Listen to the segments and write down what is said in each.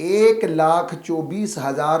1,24,000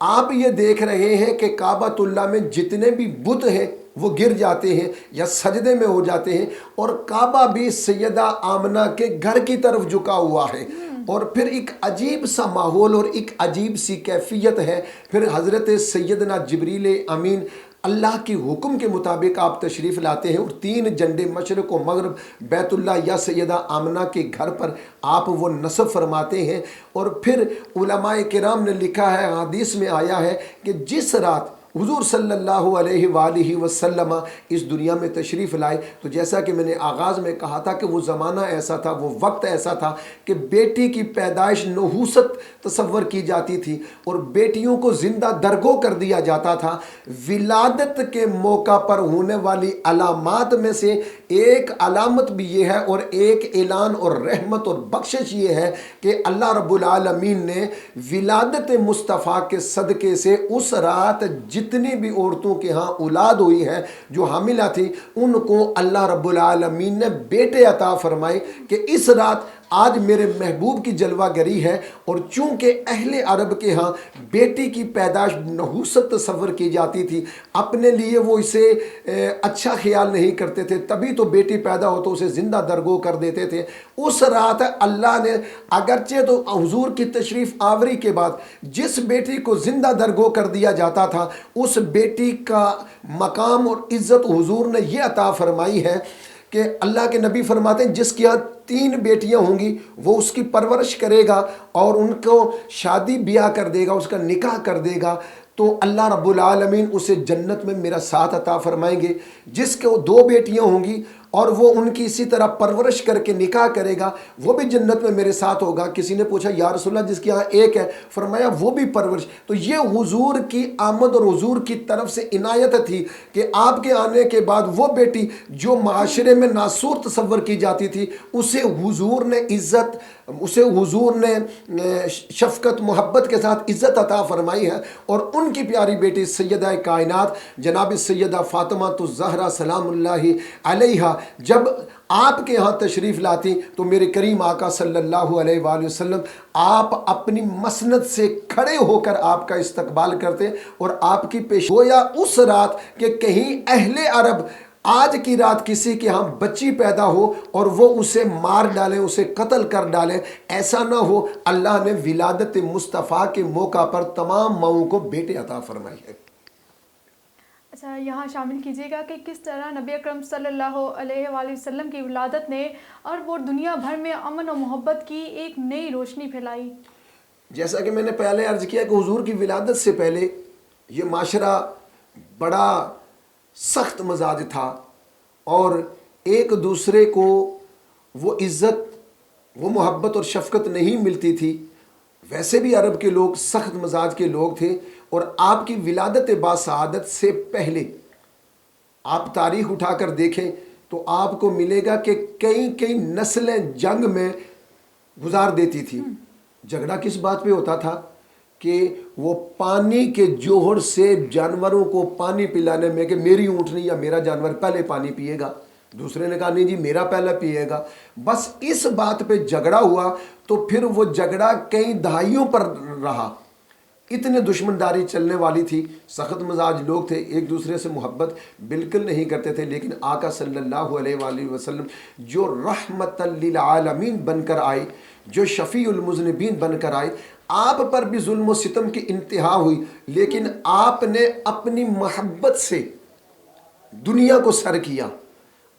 آپ یہ دیکھ رہے ہیں کہ کعبۃ اللہ میں جتنے بھی بت ہیں وہ گر جاتے ہیں یا سجدے میں ہو جاتے ہیں، اور کعبہ بھی سیدہ آمنہ کے گھر کی طرف جھکا ہوا ہے، اور پھر ایک عجیب سا ماحول اور ایک عجیب سی کیفیت ہے۔ پھر حضرت سیدنا جبریل امین اللہ کی حکم کے مطابق آپ تشریف لاتے ہیں، اور 3 جھنڈے مشرق و مغرب بیت اللہ یا سیدہ آمنہ کے گھر پر آپ وہ نصب فرماتے ہیں۔ اور پھر علماء کرام نے لکھا ہے، حدیث میں آیا ہے کہ جس رات حضور صلی اللہ علیہ وآلہ وسلم اس دنیا میں تشریف لائے، تو جیسا کہ میں نے آغاز میں کہا تھا کہ وہ زمانہ ایسا تھا، وہ وقت ایسا تھا کہ بیٹی کی پیدائش نحوست تصور کی جاتی تھی اور بیٹیوں کو زندہ درگو کر دیا جاتا تھا۔ ولادت کے موقع پر ہونے والی علامات میں سے ایک علامت بھی یہ ہے، اور ایک اعلان اور رحمت اور بخشش یہ ہے کہ اللہ رب العالمین نے ولادت مصطفیٰ کے صدقے سے اس رات جتنی بھی عورتوں کے ہاں اولاد ہوئی ہے جو حاملہ تھی، ان کو اللہ رب العالمین نے بیٹے عطا فرمائے کہ اس رات آج میرے محبوب کی جلوہ گری ہے۔ اور چونکہ اہل عرب کے ہاں بیٹی کی پیدائش نحوست تصور کی جاتی تھی، اپنے لیے وہ اسے اچھا خیال نہیں کرتے تھے، تبھی تو بیٹی پیدا ہو تو اسے زندہ درگو کر دیتے تھے۔ اس رات اللہ نے اگرچہ تو حضور کی تشریف آوری کے بعد جس بیٹی کو زندہ درگو کر دیا جاتا تھا، اس بیٹی کا مقام اور عزت حضور نے یہ عطا فرمائی ہے کہ اللہ کے نبی فرماتے ہیں جس کے یہاں 3 بیٹیاں ہوں گی وہ اس کی پرورش کرے گا اور ان کو شادی بیاہ کر دے گا، اس کا نکاح کر دے گا، تو اللہ رب العالمین اسے جنت میں میرا ساتھ عطا فرمائیں گے۔ جس کے 2 بیٹیاں ہوں گی اور وہ ان کی اسی طرح پرورش کر کے نکاح کرے گا، وہ بھی جنت میں میرے ساتھ ہوگا۔ کسی نے پوچھا یا رسول اللہ جس کے یہاں 1 ہے، فرمایا وہ بھی پرورش۔ تو یہ حضور کی آمد اور حضور کی طرف سے عنایت تھی کہ آپ کے آنے کے بعد وہ بیٹی جو معاشرے میں ناسور تصور کی جاتی تھی، اسے حضور نے عزت، اسے حضور نے شفقت محبت کے ساتھ عزت عطا فرمائی ہے۔ اور ان کی پیاری بیٹی سیدہ کائنات جناب سیدہ فاطمہ الزہرا سلام اللہ علیہا جب آپ کے ہاں تشریف لاتی تو میرے کریم آقا صلی اللہ علیہ وآلہ وسلم آپ اپنی مسند سے کھڑے ہو کر آپ کا استقبال کرتے، اور آپ کی پیش گویا اس رات کہ کہیں اہل عرب آج کی رات کسی کے ہاں بچی پیدا ہو اور وہ اسے مار ڈالیں، اسے قتل کر ڈالیں، ایسا نہ ہو۔ اللہ نے ولادت مصطفیٰ کے موقع پر تمام ماؤں کو بیٹے عطا فرمائی ہے۔ اچھا، یہاں شامل کیجیے گا کہ کس طرح نبی اکرم صلی اللہ علیہ وآلہ وسلم کی ولادت نے اور وہ دنیا بھر میں امن و محبت کی ایک نئی روشنی پھیلائی۔ جیسا کہ میں نے پہلے عرض کیا کہ حضور کی ولادت سے پہلے یہ معاشرہ بڑا سخت مزاج تھا، اور ایک دوسرے کو وہ عزت، وہ محبت اور شفقت نہیں ملتی تھی۔ ویسے بھی عرب کے لوگ سخت مزاج کے لوگ تھے، اور آپ کی ولادت باسعادت سے پہلے آپ تاریخ اٹھا کر دیکھیں تو آپ کو ملے گا کہ کئی نسلیں جنگ میں گزار دیتی تھی۔ جھگڑا کس بات پہ ہوتا تھا کہ وہ پانی کے جوہر سے جانوروں کو پانی پلانے میں کہ میری اونٹنی یا میرا جانور پہلے پانی پیے گا، دوسرے نے کہا نہیں جی میرا پہلے پیے گا، بس اس بات پہ جھگڑا ہوا۔ تو پھر وہ جھگڑا کئی دہائیوں پر رہا، اتنے دشمنداری چلنے والی تھی، سخت مزاج لوگ تھے، ایک دوسرے سے محبت بالکل نہیں کرتے تھے۔ لیکن آقا صلی اللہ علیہ وآلہ وسلم جو رحمت للعالمین بن کر آئے، جو شفیع المذنبین بن کر آئے، آپ پر بھی ظلم و ستم کی انتہا ہوئی، لیکن آپ نے اپنی محبت سے دنیا کو سر کیا۔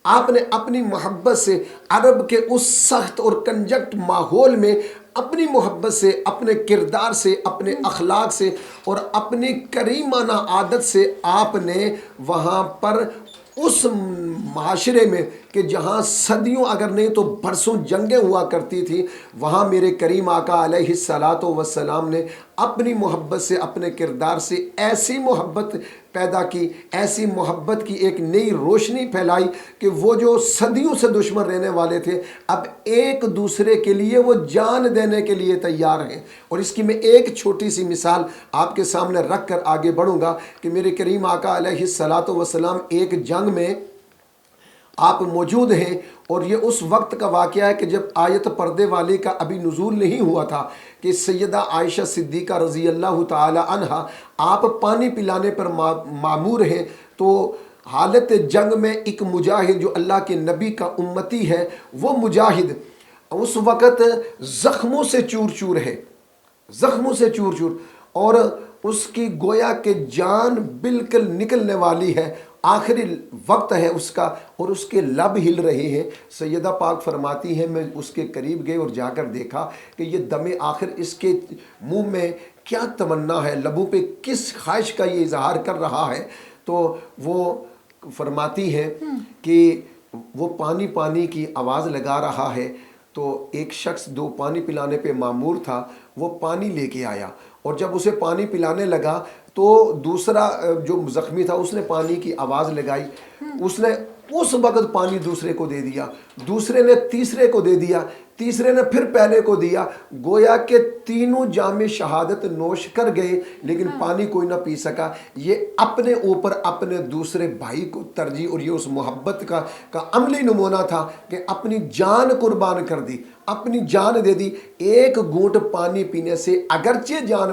آپ نے اپنی محبت سے عرب کے اس سخت اور کنجکٹ ماحول میں اپنی محبت سے، اپنے کردار سے، اپنے اخلاق سے اور اپنی کریمانہ عادت سے آپ نے وہاں پر اس معاشرے میں کہ جہاں صدیوں اگر نہیں تو برسوں جنگیں ہوا کرتی تھی، وہاں میرے کریم آقا علیہ الصلاۃ والسلام نے اپنی محبت سے، اپنے کردار سے ایسی محبت پیدا کی، ایسی محبت کی ایک نئی روشنی پھیلائی کہ وہ جو صدیوں سے دشمن رہنے والے تھے اب ایک دوسرے کے لیے وہ جان دینے کے لیے تیار ہیں۔ اور اس کی میں ایک چھوٹی سی مثال آپ کے سامنے رکھ کر آگے بڑھوں گا کہ میرے کریم آقا علیہ الصلاۃ والسلام ایک جنگ میں آپ موجود ہیں، اور یہ اس وقت کا واقعہ ہے کہ جب آیت پردے والے کا ابھی نزول نہیں ہوا تھا کہ سیدہ عائشہ صدیقہ رضی اللہ تعالی عنہا آپ پانی پلانے پر معمور ہیں، تو حالت جنگ میں ایک مجاہد جو اللہ کے نبی کا امتی ہے، وہ مجاہد اس وقت زخموں سے چور چور ہے، زخموں سے چور چور، اور اس کی گویا کہ جان بالکل نکلنے والی ہے، آخری وقت ہے اس کا، اور اس کے لب ہل رہے ہیں۔ سیدہ پاک فرماتی ہیں میں اس کے قریب گئے اور جا کر دیکھا کہ یہ دم آخر اس کے منہ میں کیا تمنا ہے، لبوں پہ کس خواہش کا یہ اظہار کر رہا ہے۔ تو وہ فرماتی ہے کہ وہ پانی پانی کی آواز لگا رہا ہے، تو ایک شخص دو پانی پلانے پہ مامور تھا، وہ پانی لے کے آیا، اور جب اسے پانی پلانے لگا تو دوسرا جو زخمی تھا اس نے پانی کی آواز لگائی، اس نے اس وقت پانی دوسرے کو دے دیا، دوسرے نے تیسرے کو دے دیا، تیسرے نے پھر پہلے کو دیا، گویا کہ تینوں جام شہادت نوش کر گئے لیکن پانی کوئی نہ پی سکا۔ یہ اپنے اوپر اپنے دوسرے بھائی کو ترجیح، اور یہ اس محبت کا عملی نمونہ تھا کہ اپنی جان قربان کر دی، اپنی جان دے دی۔ ایک گھونٹ پانی پینے سے اگرچہ جان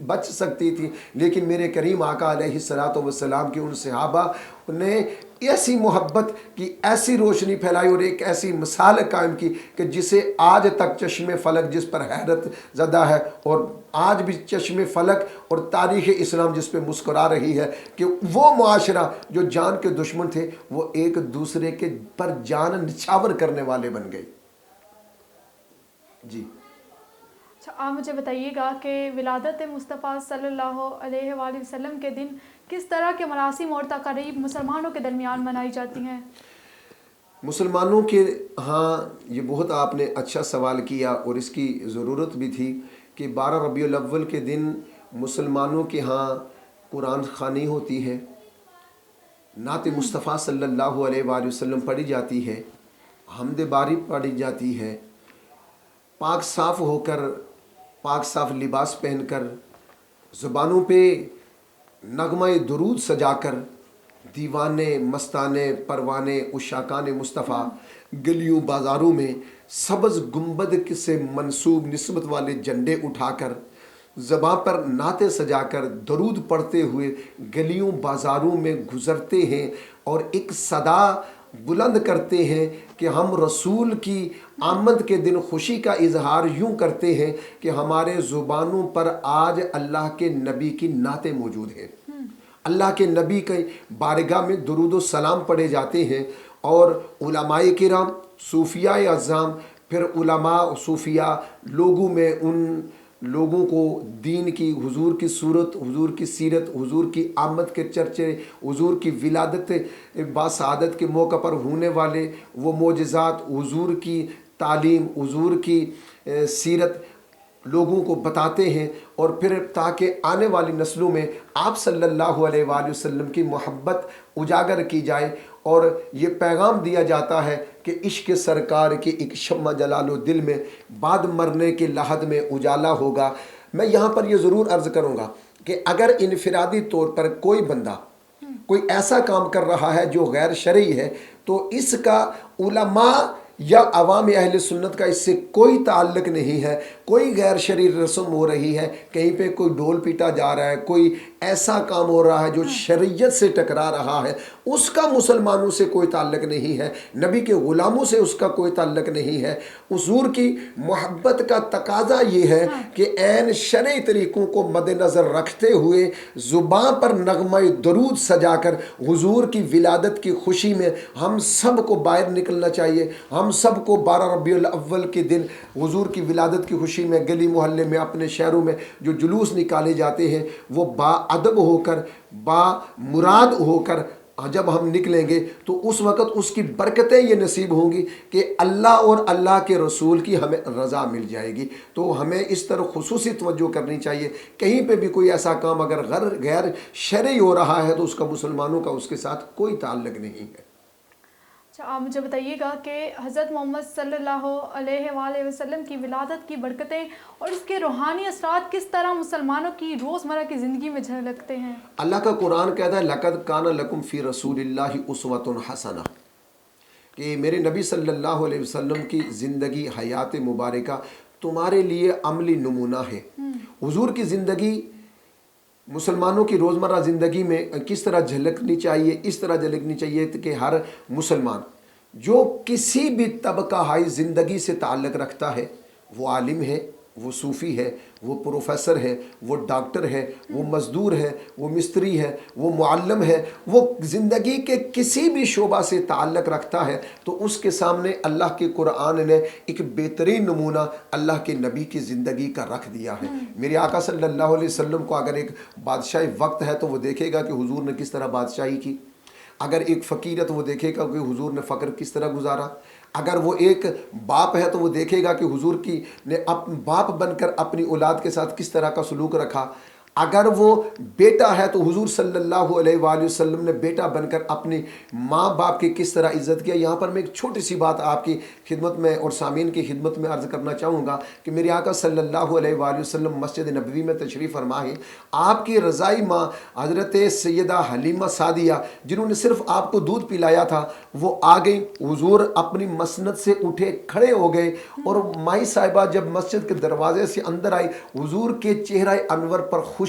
بچ سکتی تھی، لیکن میرے کریم آقا علیہ الصلوۃ والسلام کے ان صحابہ نے ایسی محبت کی، ایسی روشنی پھیلائی اور ایک ایسی مثال قائم کی کہ جسے آج تک چشم فلک جس پر حیرت زدہ ہے، اور آج بھی چشم فلک اور تاریخ اسلام جس پہ مسکرا رہی ہے کہ وہ معاشرہ جو جان کے دشمن تھے وہ ایک دوسرے کے پر جان نچھاور کرنے والے بن گئے۔ جی اچھا، آپ مجھے بتائیے گا کہ ولادت مصطفیٰ صلی اللہ علیہ وآلہ وسلم کے دن کس طرح کے مراسم اور تقاریب مسلمانوں کے درمیان منائی جاتی ہیں؟ مسلمانوں کے ہاں یہ بہت آپ نے اچھا سوال کیا، اور اس کی ضرورت بھی تھی کہ 12 ربیع الاول کے دن مسلمانوں کے ہاں قرآن خوانی ہوتی ہے، نعت مصطفیٰ صلی اللہ علیہ وآلہ وسلم پڑھی جاتی ہے، حمد باری پڑھی جاتی ہے، پاک صاف ہو کر، پاک صاف لباس پہن کر، زبانوں پہ نغمہ درود سجا کر، دیوانے مستانے پروانے عشاقان مصطفیٰ گلیوں بازاروں میں سبز گنبد سے منسوب نسبت والے جھنڈے اٹھا کر، زباں پر نعتیں سجا کر، درود پڑھتے ہوئے گلیوں بازاروں میں گزرتے ہیں، اور ایک صدا بلند کرتے ہیں کہ ہم رسول کی آمد کے دن خوشی کا اظہار یوں کرتے ہیں کہ ہمارے زبانوں پر آج اللہ کے نبی کی نعتیں موجود ہیں، اللہ کے نبی کے بارگاہ میں درود و سلام پڑھے جاتے ہیں، اور علماء کرام، صوفیاء اعظام، پھر علماء صوفیاء لوگوں میں ان لوگوں کو دین کی، حضور کی صورت، حضور کی سیرت، حضور کی آمد کے چرچے، حضور کی ولادت باسعادت کے موقع پر ہونے والے وہ معجزات، حضور کی تعلیم، حضور کی سیرت لوگوں کو بتاتے ہیں، اور پھر تاکہ آنے والی نسلوں میں آپ صلی اللہ علیہ وآلہ وسلم کی محبت اجاگر کی جائے، اور یہ پیغام دیا جاتا ہے کہ عشق سرکار کی ایک شمع جلا لو دل میں، بعد مرنے کے لحد میں اجالا ہوگا۔ میں یہاں پر یہ ضرور عرض کروں گا کہ اگر انفرادی طور پر کوئی بندہ کوئی ایسا کام کر رہا ہے جو غیر شرعی ہے، تو اس کا علماء یا عوام اہل سنت کا اس سے کوئی تعلق نہیں ہے۔ کوئی غیر شرعی رسم ہو رہی ہے، کہیں پہ کوئی ڈھول پیٹا جا رہا ہے، کوئی ایسا کام ہو رہا ہے جو شریعت سے ٹکرا رہا ہے، اس کا مسلمانوں سے کوئی تعلق نہیں ہے، نبی کے غلاموں سے اس کا کوئی تعلق نہیں ہے۔ حضور کی محبت کا تقاضا یہ ہے کہ عین شرعی طریقوں کو مد نظر رکھتے ہوئے زبان پر نغمہ درود سجا کر حضور کی ولادت کی خوشی میں ہم سب کو باہر نکلنا چاہیے۔ ہم سب کو 12 ربیع الاول کے دن حضور کی ولادت کی خوشی میں گلی محلے میں اپنے شہروں میں جو جلوس نکالے جاتے ہیں وہ با ادب ہو کر، با مراد ہو کر جب ہم نکلیں گے تو اس وقت اس کی برکتیں یہ نصیب ہوں گی کہ اللہ اور اللہ کے رسول کی ہمیں رضا مل جائے گی۔ تو ہمیں اس طرح خصوصی توجہ کرنی چاہیے، کہیں پہ بھی کوئی ایسا کام اگر غیر شرعی ہو رہا ہے تو اس کا مسلمانوں کا اس کے ساتھ کوئی تعلق نہیں ہے۔ اچھا، آپ مجھے بتائیے گا کہ حضرت محمد صلی اللہ علیہ وآلہ وسلم کی ولادت کی برکتیں اور اس کے روحانی اثرات کس طرح مسلمانوں کی روزمرہ کی زندگی میں جھلکتے ہیں؟ اللہ کا قرآن کہتا ہے لَقَدْ كَانَ لَكُمْ فِي رَسُولِ اللَّهِ أُسْوَةٌ حَسَنَةٌ، کہ میرے نبی صلی اللہ علیہ وسلم کی زندگی حیات مبارکہ تمہارے لیے عملی نمونہ ہے۔ حضور کی زندگی مسلمانوں کی روزمرہ زندگی میں کس طرح جھلکنی چاہیے، اس طرح جھلکنی چاہیے کہ ہر مسلمان جو کسی بھی طبقہ ہائی زندگی سے تعلق رکھتا ہے، وہ عالم ہے، وہ صوفی ہے، وہ پروفیسر ہے، وہ ڈاکٹر ہے، وہ مزدور ہے، وہ مستری ہے، وہ معلم ہے، وہ زندگی کے کسی بھی شعبہ سے تعلق رکھتا ہے، تو اس کے سامنے اللہ کے قرآن نے ایک بہترین نمونہ اللہ کے نبی کی زندگی کا رکھ دیا ہے۔ میرے آقا صلی اللہ علیہ وسلم کو اگر ایک بادشاہی وقت ہے تو وہ دیکھے گا کہ حضور نے کس طرح بادشاہی کی، اگر ایک فقیر ہے تو وہ دیکھے گا کہ حضور نے فقر کس طرح گزارا، اگر وہ ایک باپ ہے تو وہ دیکھے گا کہ حضور کی نے باپ بن کر اپنی اولاد کے ساتھ کس طرح کا سلوک رکھا، اگر وہ بیٹا ہے تو حضور صلی اللہ علیہ وآلہ وسلم نے بیٹا بن کر اپنی ماں باپ کی کس طرح عزت کیا۔ یہاں پر میں ایک چھوٹی سی بات آپ کی خدمت میں اور سامعین کی خدمت میں عرض کرنا چاہوں گا کہ میرے آقا صلی اللہ علیہ وآلہ وسلم مسجد نبوی میں تشریف فرما ہے، آپ کی رضائی ماں حضرت سیدہ حلیمہ سعدیہ جنہوں نے صرف آپ کو دودھ پلایا تھا، وہ آ گئی، حضور اپنی مسند سے اٹھے کھڑے ہو گئے، اور مائی صاحبہ جب مسجد کے دروازے سے اندر آئی، حضور کے چہرہ انور پر خوشی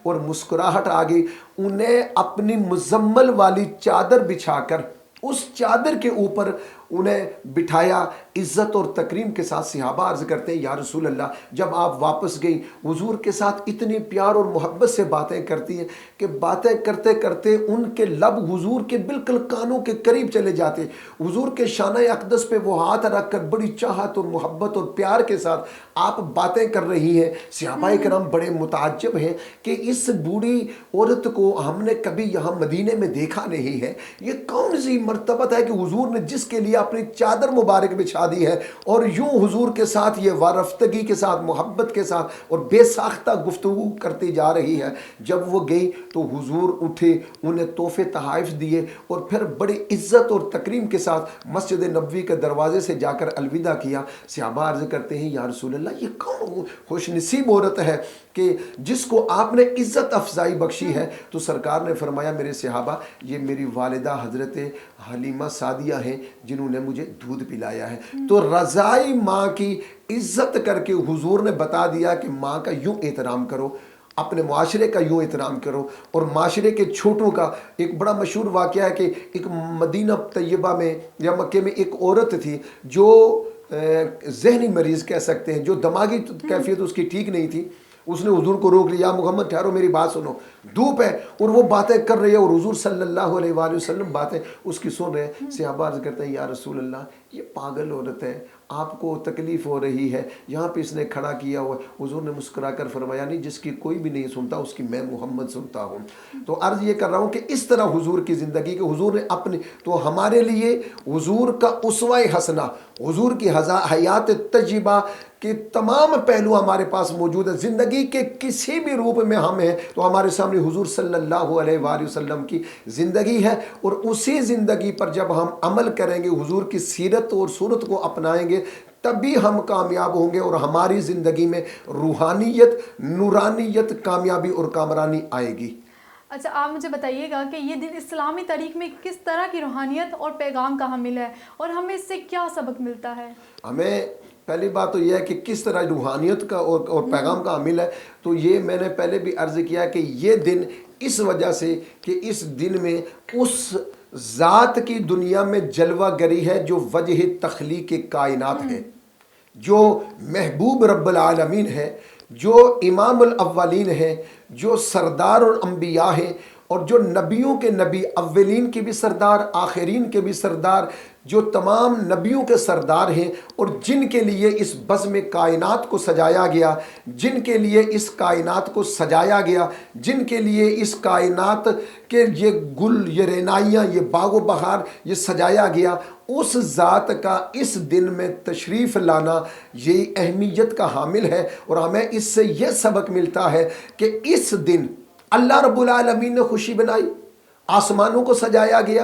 اور مسکراہٹ آ گئی، انہیں اپنی مزمل والی چادر بچھا کر اس چادر کے اوپر انہیں بٹھایا، عزت اور تکریم کے ساتھ صحابہ عرض کرتے ہیں یا رسول اللہ جب آپ واپس گئی حضور کے ساتھ اتنی پیار اور محبت سے باتیں کرتی ہیں کہ باتیں کرتے کرتے ان کے لب حضور کے بالکل کانوں کے قریب چلے جاتے، حضور کے شانہ اقدس پہ وہ ہاتھ رکھ کر بڑی چاہت اور محبت اور پیار کے ساتھ آپ باتیں کر رہی ہیں۔ صحابہ کرام بڑے متعجب ہیں کہ اس بوڑھی عورت کو ہم نے کبھی یہاں مدینے میں دیکھا نہیں ہے، یہ کون سی مرتبت ہے کہ حضور نے جس کے لیے اپنی چادر مبارک بچھا دی ہے اور یوں حضور کے ساتھ یہ وارفتگی کے ساتھ محبت کے ساتھ اور بے ساختہ گفتگو کرتی جا رہی ہے۔ جب وہ گئی تو حضور اٹھے، انہیں تحفے تحائف دیے اور پھر بڑی عزت اور تکریم کے ساتھ مسجد نبوی کے دروازے سے جا کر الوداع کیا۔ صحابہ عرض کرتے ہیں یا رسول اللہ یہ کون خوش نصیب عورت ہے کہ جس کو آپ نے عزت افزائی بخشی ہے؟ تو سرکار نے فرمایا میرے صحابہ یہ میری والدہ حضرت حلیمہ سعدیہ ہیں جنہوں نے مجھے دودھ پلایا ہے۔ تو رضائی ماں کی عزت کر کے حضور نے بتا دیا کہ ماں کا یوں احترام کرو، اپنے معاشرے کا یوں احترام کرو۔ اور معاشرے کے چھوٹوں کا ایک بڑا مشہور واقعہ ہے کہ ایک مدینہ طیبہ میں یا مکے میں ایک عورت تھی جو ذہنی مریض کہہ سکتے ہیں، جو دماغی کیفیت اس کی ٹھیک نہیں تھی۔ اس نے حضور کو روک لیا، محمد ٹھہرو میری بات سنو، دھوپ ہے، اور وہ باتیں کر رہی ہے اور حضور صلی اللہ علیہ وآلہ وسلم باتیں اس کی سن رہے ہیں۔ صحابہ عرض کرتے ہیں یا رسول اللہ یہ پاگل عورت ہے، آپ کو تکلیف ہو رہی ہے، یہاں پہ اس نے کھڑا کیا ہوا ہے۔ حضور نے مسکرا کر فرمایا نہیں جس کی کوئی بھی نہیں سنتا اس کی میں محمد سنتا ہوں۔ تو عرض یہ کر رہا ہوں کہ اس طرح حضور کی زندگی کہ حضور نے اپنے تو ہمارے لیے حضور کا اسوہ حسنہ، حضور کی حیات تجربہ کہ تمام پہلو ہمارے پاس موجود ہے۔ زندگی کے کسی بھی روپ میں ہم ہیں تو ہمارے سامنے حضور صلی اللہ علیہ وآلہ وسلم کی زندگی ہے، اور اسی زندگی پر جب ہم عمل کریں گے، حضور کی سیرت اور صورت کو اپنائیں گے، تبھی ہم کامیاب ہوں گے اور ہماری زندگی میں روحانیت، نورانیت، کامیابی اور کامرانی آئے گی۔ اچھا آپ مجھے بتائیے گا کہ یہ دن اسلامی تاریخ میں کس طرح کی روحانیت اور پیغام کا حامل ہے اور ہمیں اس سے کیا سبق ملتا ہے؟ ہمیں پہلی بات تو یہ ہے کہ کس طرح روحانیت کا اور پیغام کا حامل ہے، تو یہ میں نے پہلے بھی عرض کیا کہ یہ دن اس وجہ سے کہ اس دن میں اس ذات کی دنیا میں جلوہ گری ہے جو وجہ تخلیق کائنات ہے، جو محبوب رب العالمین ہے، جو امام الاولین ہے، جو سردار الانبیاء ہے، اور جو نبیوں کے نبی، اولین کے بھی سردار، آخرین کے بھی سردار، جو تمام نبیوں کے سردار ہیں، اور جن کے لیے اس بزم کائنات کو سجایا گیا، جن کے لیے اس کائنات کو سجایا گیا، جن کے لیے اس کائنات کے یہ گل، یہ رینائیاں، یہ باغ و بہار یہ سجایا گیا، اس ذات کا اس دن میں تشریف لانا یہ اہمیت کا حامل ہے۔ اور ہمیں اس سے یہ سبق ملتا ہے کہ اس دن اللہ رب العالمین نے خوشی بنائی، آسمانوں کو سجایا گیا،